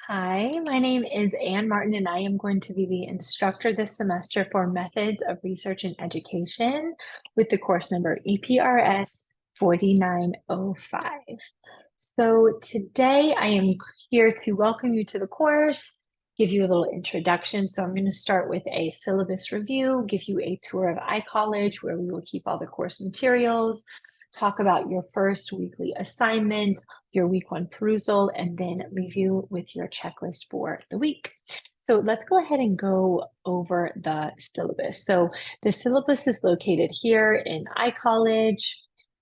Hi, my name is Ann Martin, and I am going to be the instructor this semester for Methods of Research and Education with the course number EPRS 4905. So today I am here to welcome you to the course, give you a little introduction. So I'm going to start with a syllabus review, give you a tour of iCollege where we will keep all the course materials, talk about your first weekly assignment, your week one perusal, and then leave you with your checklist for the week. So let's go ahead and go over the syllabus. So the syllabus is located here in iCollege.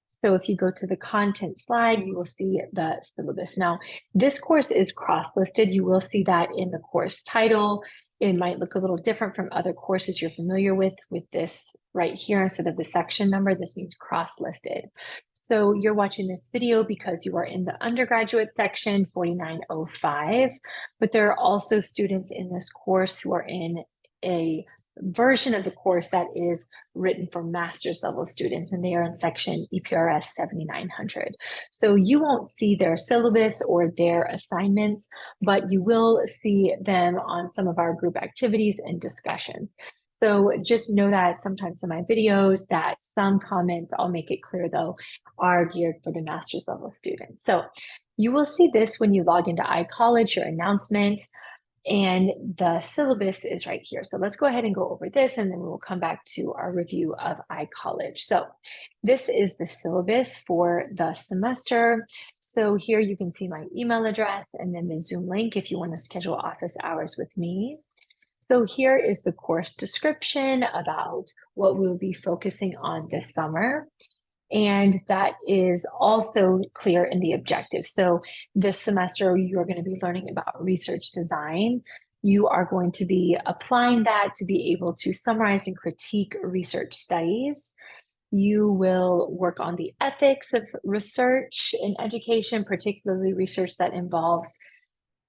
So if you go to the content slide, you will see the syllabus. Now, this course is cross-listed. You will see that in the course title. It might look a little different from other courses you're familiar with this right here instead of the section number. This means cross-listed. So you're watching this video because you are in the undergraduate section 4905, but there are also students in this course who are in a version of the course that is written for master's level students, and they are in section EPRS 7900. So you won't see their syllabus or their assignments, but you will see them on some of our group activities and discussions. So just know that sometimes in my videos that some comments, I'll make it clear though, are geared for the master's level students. So you will see this when you log into iCollege, your announcement, and the syllabus is right here. So let's go ahead and go over this, and then we'll come back to our review of iCollege. So this is the syllabus for the semester. So here you can see my email address and then the Zoom link if you want to schedule office hours with me. So here is the course description about what we'll be focusing on this summer. And that is also clear in the objective. So this semester, you're going to be learning about research design. You are going to be applying that to be able to summarize and critique research studies. You will work on the ethics of research in education, particularly research that involves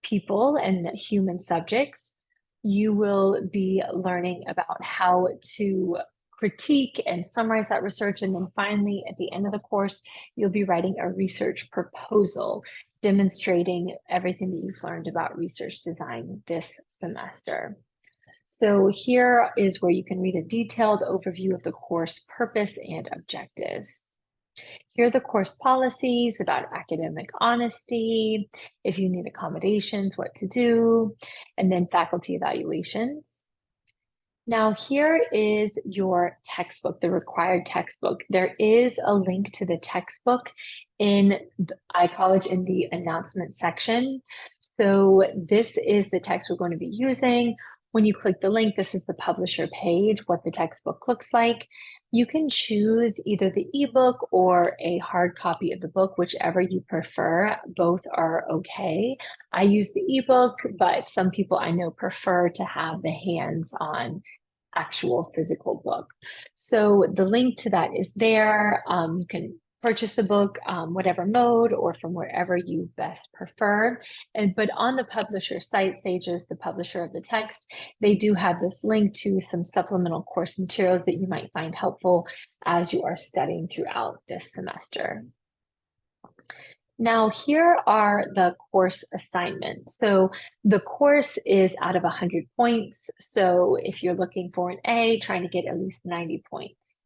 people and human subjects. You will be learning about how to critique and summarize that research. And then finally, at the end of the course, you'll be writing a research proposal demonstrating everything that you've learned about research design this semester. So here is where you can read a detailed overview of the course purpose and objectives. Here are the course policies about academic honesty, if you need accommodations, what to do, and then faculty evaluations. Now, here is your textbook, the required textbook. There is a link to the textbook in iCollege in the announcement section. So this is the text we're going to be using. When you click the link, this is the publisher page, what the textbook looks like. You can choose either the ebook or a hard copy of the book, whichever you prefer. Both are okay. I use the ebook, but some people I know prefer to have the hands-on actual physical book. So the link to that is there. You can purchase the book, whatever mode or from wherever you best prefer. But on the publisher site, Sage is the publisher of the text, they do have this link to some supplemental course materials that you might find helpful as you are studying throughout this semester. Now, here are the course assignments. So the course is out of 100 points. So if you're looking for an A, trying to get at least 90 points.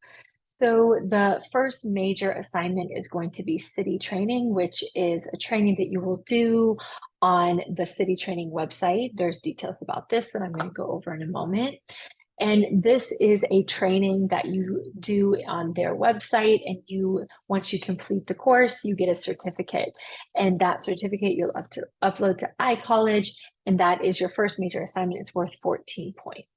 So the first major assignment is going to be city training, which is a training that you will do on the city training website. There's details about this that I'm going to go over in a moment. And this is a training that you do on their website, and once you complete the course, you get a certificate. And that certificate you'll upload to iCollege, and that is your first major assignment. It's worth 14 points.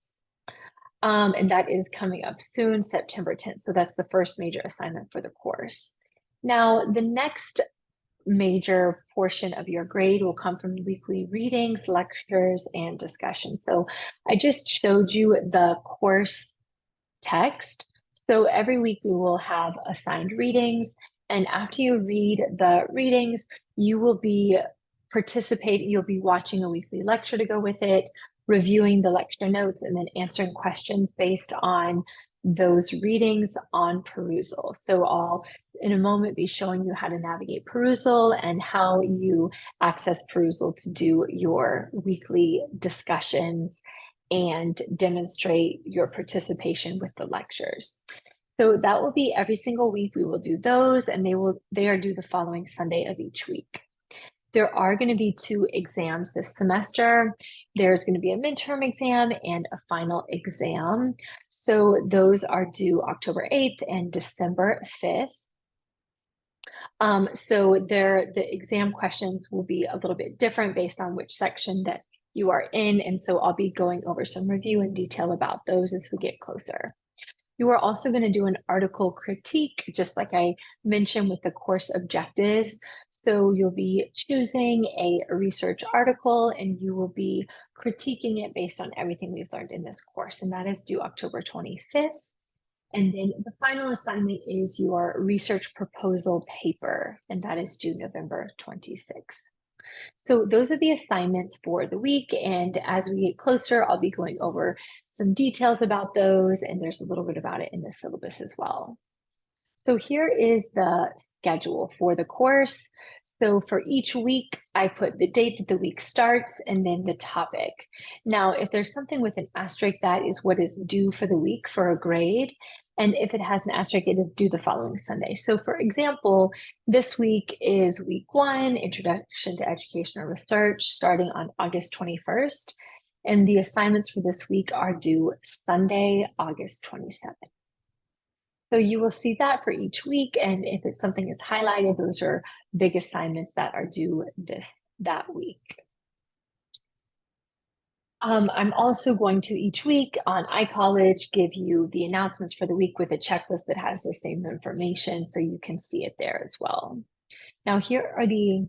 And that is coming up soon, September 10th. So that's the first major assignment for the course. Now, the next major portion of your grade will come from weekly readings, lectures, and discussion. So I just showed you the course text. So every week we will have assigned readings. And after you read the readings, you will be you'll be watching a weekly lecture to go with it, reviewing the lecture notes, and then answering questions based on those readings on perusal. So I'll in a moment be showing you how to navigate Perusal and how you access Perusal to do your weekly discussions and demonstrate your participation with the lectures. So that will be every single week. We will do those, and they are due the following Sunday of each week. There are going to be 2 exams this semester. There's going to be a midterm exam and a final exam. So those are due October 8th and December 5th. So the exam questions will be a little bit different based on which section that you are in. And so I'll be going over some review and detail about those as we get closer. You are also going to do an article critique, just like I mentioned with the course objectives. So you'll be choosing a research article and you will be critiquing it based on everything we've learned in this course. And that is due October 25th. And then the final assignment is your research proposal paper, and that is due November 26th. So those are the assignments for the week. And as we get closer, I'll be going over some details about those, and there's a little bit about it in the syllabus as well. So here is the schedule for the course. So for each week, I put the date that the week starts and then the topic. Now, if there's something with an asterisk, that is what is due for the week for a grade. And if it has an asterisk, it is due the following Sunday. So for example, this week is week 1, Introduction to Educational Research, starting on August 21st. And the assignments for this week are due Sunday, August 27th. So you will see that for each week. And if it's something is highlighted, those are big assignments that are due that week. I'm also going to each week on iCollege give you the announcements for the week with a checklist that has the same information, so you can see it there as well. Now here are the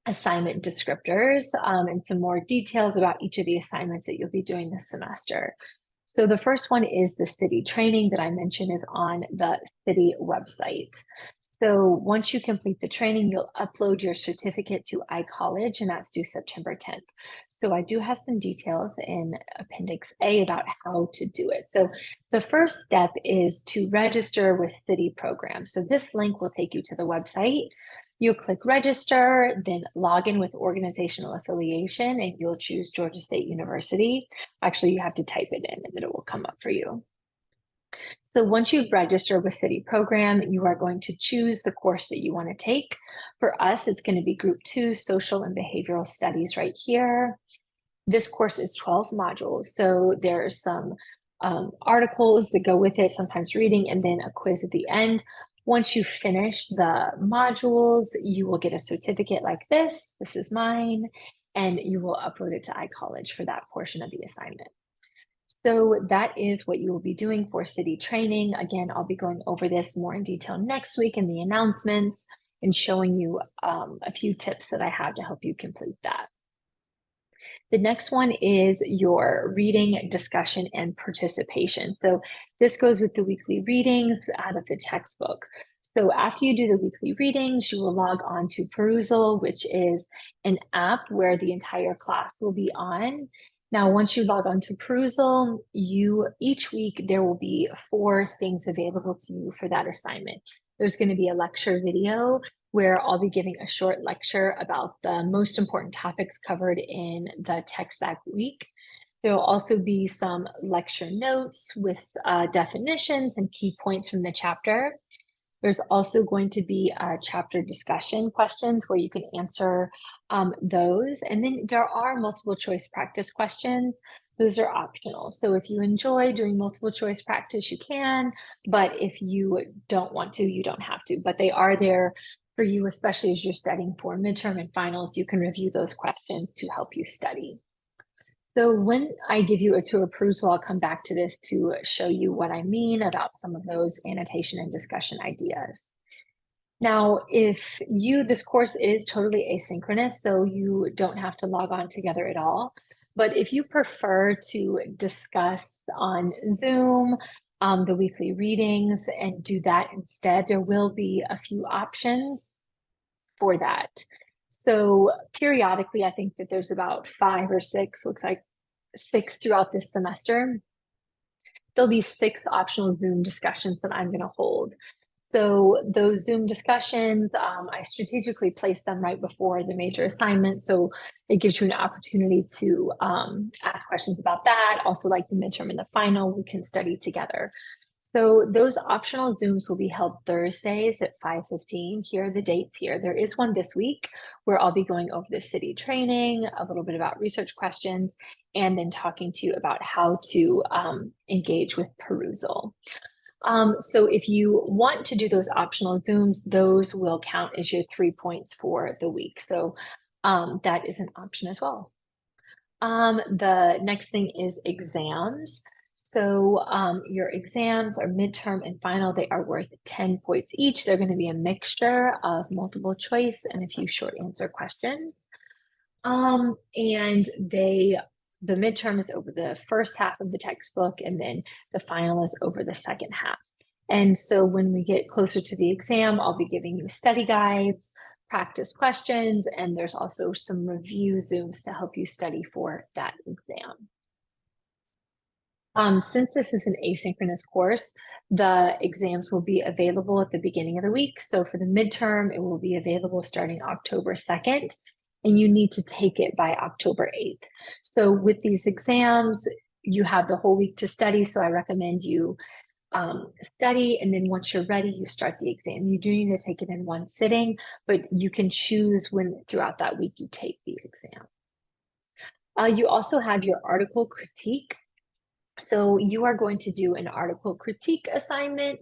assignment descriptors and some more details about each of the assignments that you'll be doing this semester. So the first one is the city training that I mentioned is on the city website. So once you complete the training, you'll upload your certificate to iCollege, and that's due September 10th. So I do have some details in Appendix A about how to do it. So the first step is to register with city programs. So this link will take you to the website. You'll click register, then log in with organizational affiliation, and you'll choose Georgia State University. Actually, you have to type it in and then it will come up for you. So once you've registered with City Program, you are going to choose the course that you want to take. For us, it's going to be Group 2, Social and Behavioral Studies right here. This course is 12 modules, so there's some articles that go with it, sometimes reading, and then a quiz at the end. Once you finish the modules, you will get a certificate like this. This is mine, and you will upload it to iCollege for that portion of the assignment. So that is what you will be doing for city training. Again, I'll be going over this more in detail next week in the announcements and showing you a few tips that I have to help you complete that. The next one is your reading, discussion, and participation. So this goes with the weekly readings out of the textbook. So after you do the weekly readings, you will log on to Perusal, which is an app where the entire class will be on. Now, once you log on to Perusal, each week there will be 4 things available to you for that assignment. There's going to be a lecture video where I'll be giving a short lecture about the most important topics covered in the text that week. There will also be some lecture notes with definitions and key points from the chapter. There's also going to be chapter discussion questions where you can answer those. And then there are multiple choice practice questions. Those are optional. So if you enjoy doing multiple choice practice, you can, but if you don't want to, you don't have to. But they are there for you, especially as you're studying for midterm and finals. You can review those questions to help you study. So when I give you a tour of Perusal, I'll come back to this to show you what I mean about some of those annotation and discussion ideas. Now, this course is totally asynchronous, so you don't have to log on together at all. But if you prefer to discuss on Zoom, the weekly readings and do that instead, there will be a few options for that. So periodically, I think that there's about 5 or 6, looks like 6 throughout this semester. There'll be 6 optional Zoom discussions that I'm going to hold. So those Zoom discussions, I strategically place them right before the major assignment. So it gives you an opportunity to ask questions about that. Also, like the midterm and the final, we can study together. So those optional Zooms will be held Thursdays at 5:15. Here are the dates here. There is one this week where I'll be going over the city training, a little bit about research questions, and then talking to you about how to engage with perusal. So if you want to do those optional Zooms, those will count as your 3 points for the week. So that is an option as well. The next thing is exams. So your exams are midterm and final. They are worth 10 points each. They're going to be a mixture of multiple choice and a few short answer questions. And the midterm is over the first half of the textbook, and then the final is over the second half. And so when we get closer to the exam, I'll be giving you study guides, practice questions, and there's also some review Zooms to help you study for that exam. Since this is an asynchronous course, the exams will be available at the beginning of the week. So for the midterm, it will be available starting October 2nd, and you need to take it by October 8th. So with these exams, you have the whole week to study. So I recommend you study, and then once you're ready, you start the exam. You do need to take it in one sitting, but you can choose when throughout that week you take the exam. You also have your article critique. So you are going to do an article critique assignment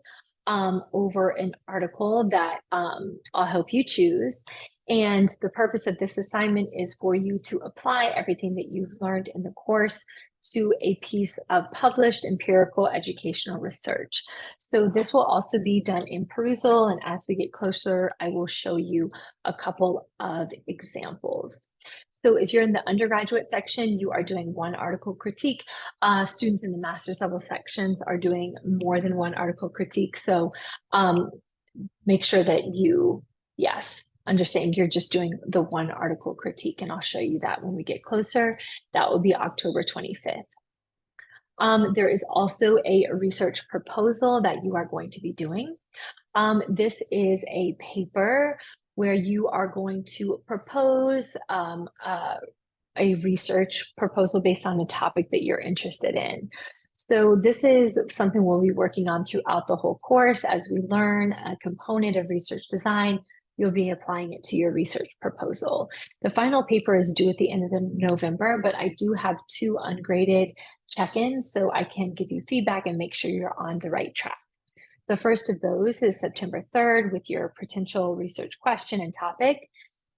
over an article that I'll help you choose. And the purpose of this assignment is for you to apply everything that you've learned in the course to a piece of published empirical educational research. So this will also be done in perusal, and as we get closer, I will show you a couple of examples. So if you're in the undergraduate section, you are doing one article critique. Students in the master's level sections are doing more than one article critique. So make sure that you, yes, understand you're just doing the one article critique, and I'll show you that when we get closer. That will be October 25th. There is also a research proposal that you are going to be doing. This is a paper where you are going to propose a research proposal based on the topic that you're interested in. So this is something we'll be working on throughout the whole course. As we learn a component of research design, you'll be applying it to your research proposal. The final paper is due at the end of November, but I do have 2 ungraded check-ins, so I can give you feedback and make sure you're on the right track. The first of those is September 3rd with your potential research question and topic.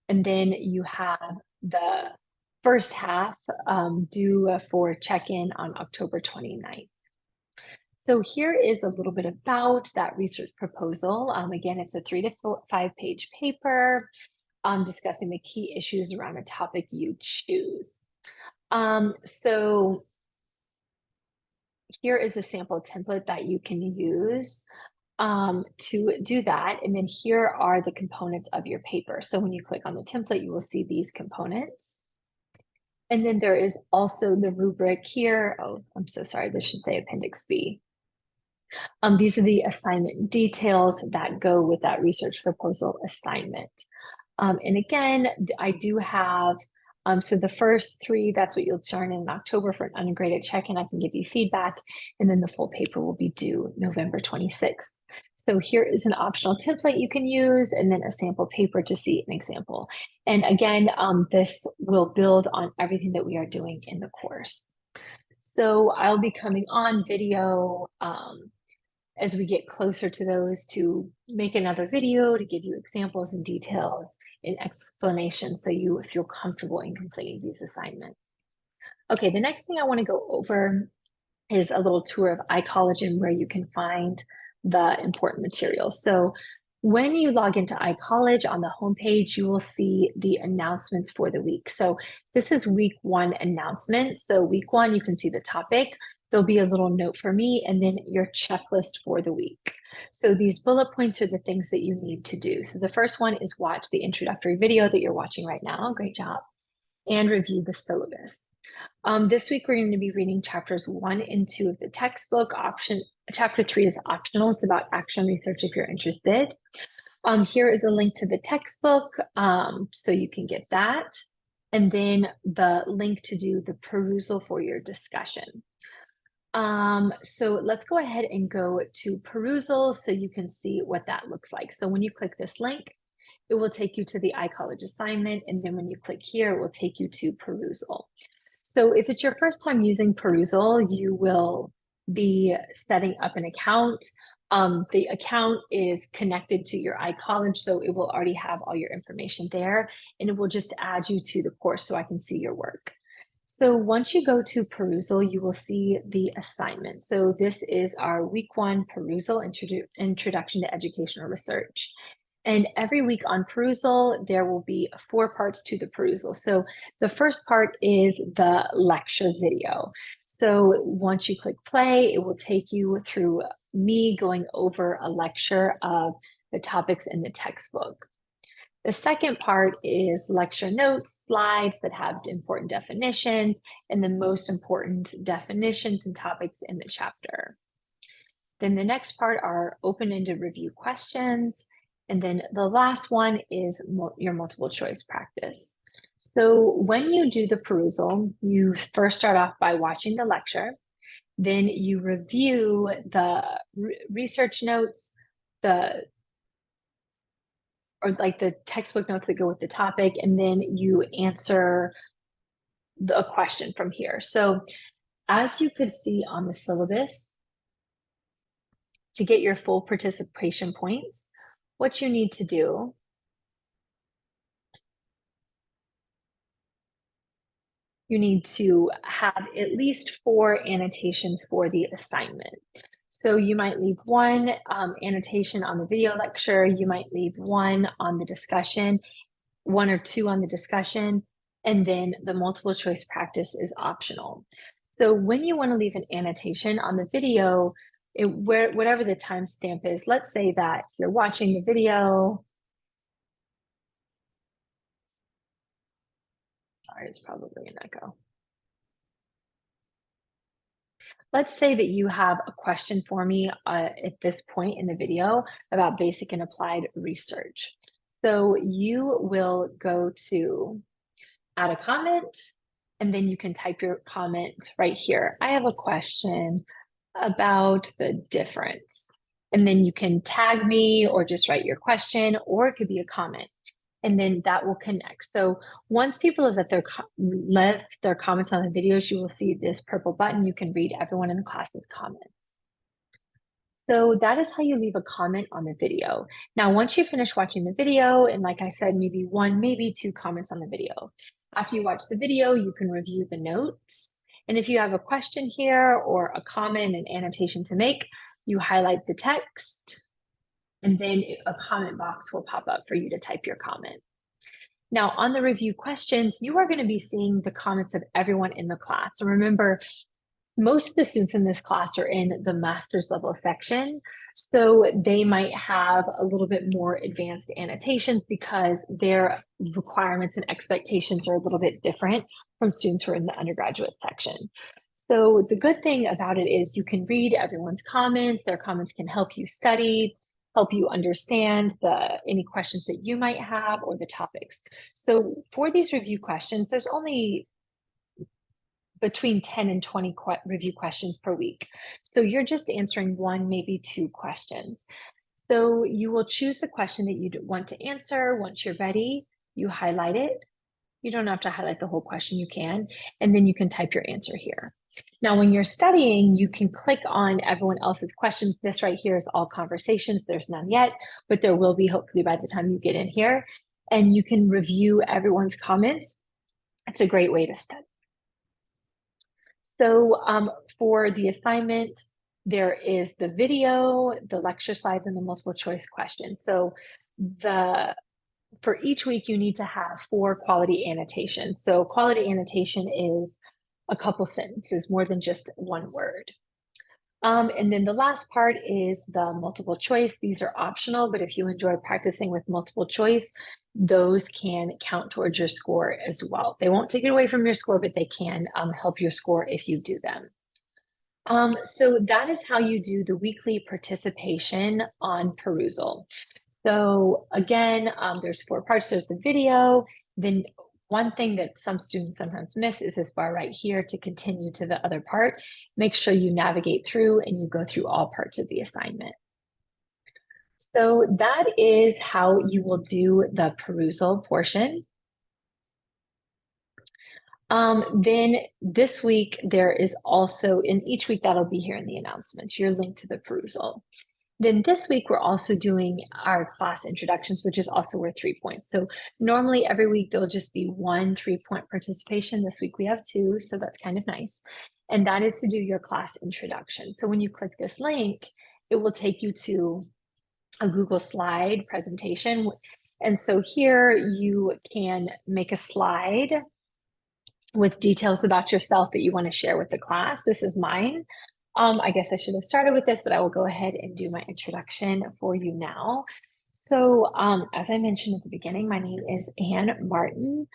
And then you have the first half due for check-in on October 29th. So here is a little bit about that research proposal. Again, it's a 3 to 5 page paper discussing the key issues around a topic you choose. So here is a sample template that you can use to do that. And then here are the components of your paper. So when you click on the template, you will see these components. And then there is also the rubric here. Oh, I'm so sorry. This should say Appendix B. These are the assignment details that go with that research proposal assignment. And again, I do have, so the first 3, that's what you'll turn in October for an ungraded check-in. I can give you feedback, and then the full paper will be due November 26th. So here is an optional template you can use, and then a sample paper to see an example. And again, this will build on everything that we are doing in the course. So I'll be coming on video as we get closer to those to make another video to give you examples and details and explanations so you feel comfortable in completing these assignments. Okay, the next thing I want to go over is a little tour of iCollege and where you can find the important materials. So when you log into iCollege on the homepage, you will see the announcements for the week. So this is week 1 announcements. So week 1, you can see the topic. There'll be a little note for me, and then your checklist for the week. So these bullet points are the things that you need to do. So the first one is watch the introductory video that you're watching right now. Great job. And review the syllabus. This week, we're going to be reading chapters 1 and 2 of the textbook. Chapter 3 is optional. It's about action research if you're interested. Here is a link to the textbook, so you can get that. And then the link to do the perusal for your discussion. So let's go ahead and go to perusal so you can see what that looks like. So when you click this link, it will take you to the iCollege assignment. And then when you click here, it will take you to perusal. So if it's your first time using perusal, you will be setting up an account. The account is connected to your iCollege, so it will already have all your information there, and it will just add you to the course so I can see your work. So once you go to perusal, you will see the assignment. So this is our week 1 perusal introduction to educational research. And every week on perusal, there will be 4 parts to the perusal. So the first part is the lecture video. So once you click play, it will take you through me going over a lecture of the topics in the textbook. The second part is lecture notes, slides that have important definitions, and the most important definitions and topics in the chapter. Then the next part are open-ended review questions. And then the last one is your multiple choice practice. So when you do the perusal, you first start off by watching the lecture. Then you review the research notes, or like the textbook notes that go with the topic, and then you answer a question from here. So as you could see on the syllabus, to get your full participation points, what you need to do you need to have at least 4 annotations for the assignment. So you might leave 1 annotation on the video lecture, you might leave 1 on the discussion, 1 or 2 on the discussion, and then the multiple choice practice is optional. So when you want to leave an annotation on the video, whatever the timestamp is, let's say that you're watching the video. Sorry, it's probably an echo. Let's say that you have a question for me at this point in the video about basic and applied research. So you will go to add a comment, and then you can type your comment right here. I have a question about the difference. And then you can tag me or just write your question, or it could be a comment. And then that will connect. So once people have left their comments on the videos, you will see this purple button. You can read everyone in the class's comments. So that is how you leave a comment on the video. Now, once you finish watching the video, and like I said, maybe 1, maybe 2 comments on the video. After you watch the video, you can review the notes. And if you have a question here or a comment, an annotation to make, you highlight the text, and then a comment box will pop up for you to type your comment. Now, on the review questions, you are going to be seeing the comments of everyone in the class. So remember, most of the students in this class are in the master's level section, so they might have a little bit more advanced annotations because their requirements and expectations are a little bit different from students who are in the undergraduate section. So the good thing about it is you can read everyone's comments. Their comments can help you study, help you understand any questions that you might have or the topics. So for these review questions, there's only between 10 and 20 review questions per week. So you're just answering 1, maybe 2 questions. So you will choose the question that you want to answer. Once you're ready, you highlight it. You don't have to highlight the whole question, you can, and then you can type your answer here. Now, when you're studying, you can click on everyone else's questions. This right here is all conversations. There's none yet, but there will be hopefully by the time you get in here, and you can review everyone's comments. It's a great way to study. So for the assignment, there is the video, the lecture slides, and the multiple choice questions. So for each week, you need to have 4 quality annotations. So quality annotation is a couple sentences, more than just 1 word. And then the last part is the multiple choice. These are optional, but if you enjoy practicing with multiple choice, those can count towards your score as well. They won't take it away from your score, but they can help your score if you do them. So that is how you do the weekly participation on Perusal. So again, there's four parts. There's the video. Then one thing that some students sometimes miss is this bar right here to continue to the other part. Make sure you navigate through and you go through all parts of the assignment. So that is how you will do the perusal portion. Then this week, there is also, in each week that'll be here in the announcements, your link to the perusal. Then this week, we're also doing our class introductions, which is also worth 3 points. So normally every week, there'll just be 1 3-point participation. This week, we have 2, so that's kind of nice. And that is to do your class introduction. So when you click this link, it will take you to a Google slide presentation. And so here you can make a slide with details about yourself that you want to share with the class. This is mine. I guess I should have started with this, but I will go ahead and do my introduction for you now. So as I mentioned at the beginning, my name is Ann Martin.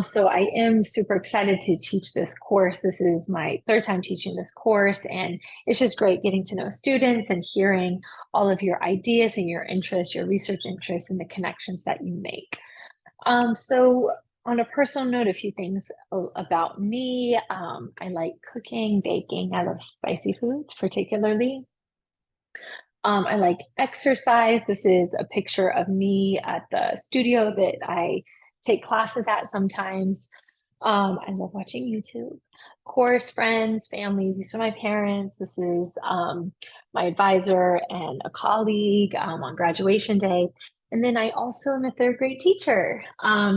So I am super excited to teach this course. This is my 3rd time teaching this course, and it's just great getting to know students and hearing all of your ideas and your interests, your research interests, and the connections that you make. So on a personal note, a few things about me. I like cooking, baking. I love spicy foods, particularly. I like exercise. This is a picture of me at the studio that I take classes at sometimes. I love watching YouTube. Course, friends, family. These are my parents. This is my advisor and a colleague on graduation day. And then I also am a 3rd grade teacher.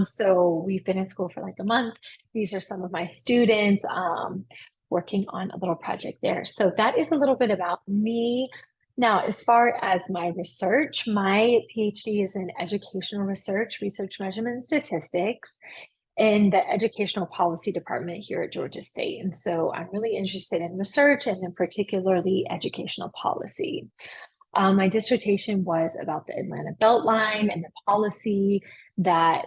So we've been in school for like a month. These are some of my students working on a little project there. So that is a little bit about me. Now, as far as my research, my PhD is in educational research, research measurement and statistics in the educational policy department here at Georgia State. And so I'm really interested in research and in particularly educational policy. My dissertation was about the Atlanta Beltline and the policy that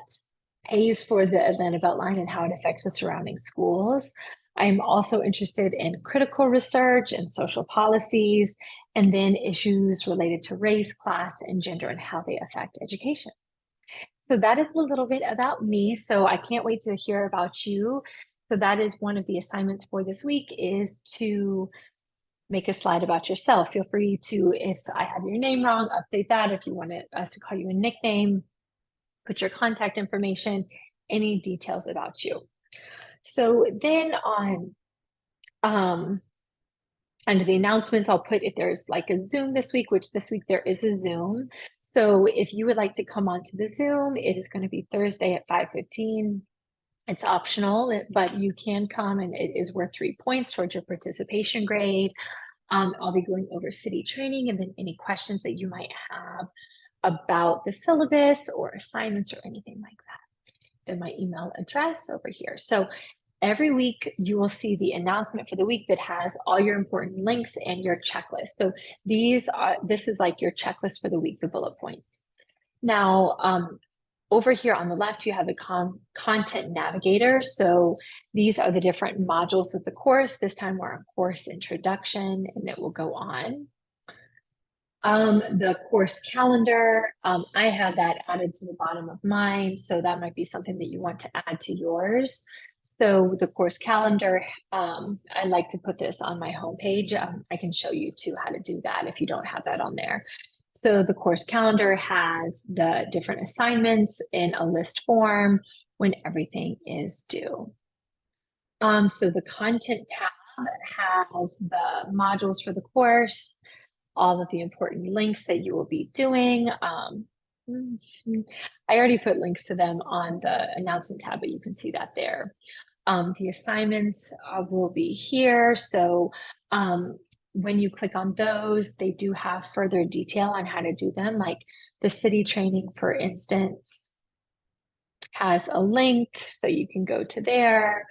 pays for the Atlanta Beltline and how it affects the surrounding schools. I'm also interested in critical research and social policies, and then issues related to race, class, and gender and how they affect education. So that is a little bit about me. So I can't wait to hear about you. So that is one of the assignments for this week, is to make a slide about yourself. Feel free to, if I have your name wrong, update that. If you want us to call you a nickname, put your contact information, any details about you. So then on under the announcements, I'll put if there's like a Zoom this week, which this week there is a Zoom. So if you would like to come onto the Zoom, it is going to be Thursday at 5:15. It's optional, but you can come, and it is worth 3 points towards your participation grade. I'll be going over city training and then any questions that you might have about the syllabus or assignments or anything like that. And my email address over here. So every week you will see the announcement for the week that has all your important links and your checklist. So this is like your checklist for the week, the bullet points. Now, over here on the left, you have the content navigator. So these are the different modules of the course. This time we're on course introduction, and it will go on. The course calendar, I have that added to the bottom of mine, so that might be something that you want to add to yours. So the course calendar, I like to put this on my homepage. I can show you too how to do that if you don't have that on there. So the course calendar has the different assignments in a list form when everything is due. So the content tab has the modules for the course, all of the important links that you will be doing. I already put links to them on the announcement tab, but you can see that there. The assignments will be here. So when you click on those, they do have further detail on how to do them. Like the city training, for instance, has a link, so you can go to there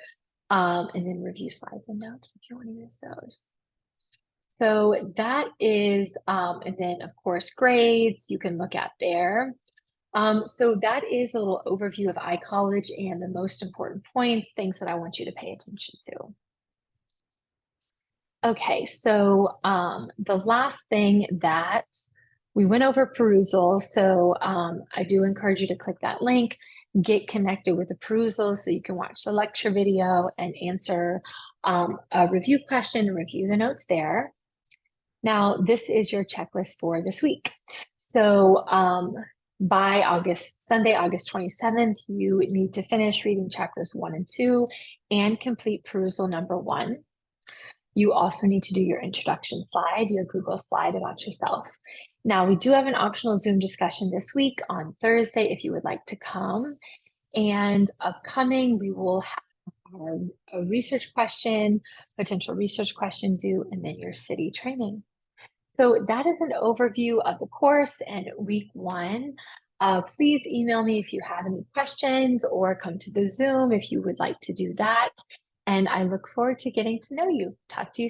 and then review slides and notes if you want to use those. So that is, and then of course, grades you can look at there. So that is a little overview of iCollege and the most important points, things that I want you to pay attention to. Okay, so the last thing that we went over perusal. So I do encourage you to click that link, get connected with the perusal so you can watch the lecture video and answer a review question and review the notes there. Now, this is your checklist for this week. So by Sunday, August 27th, you need to finish reading chapters 1 and 2 and complete perusal number 1. You also need to do your introduction slide, your Google slide about yourself. Now, we do have an optional Zoom discussion this week on Thursday if you would like to come. And upcoming, we will have a research question, potential research question due, and then your city training. So that is an overview of the course and week 1. Please email me if you have any questions or come to the Zoom if you would like to do that. And I look forward to getting to know you. Talk to you soon.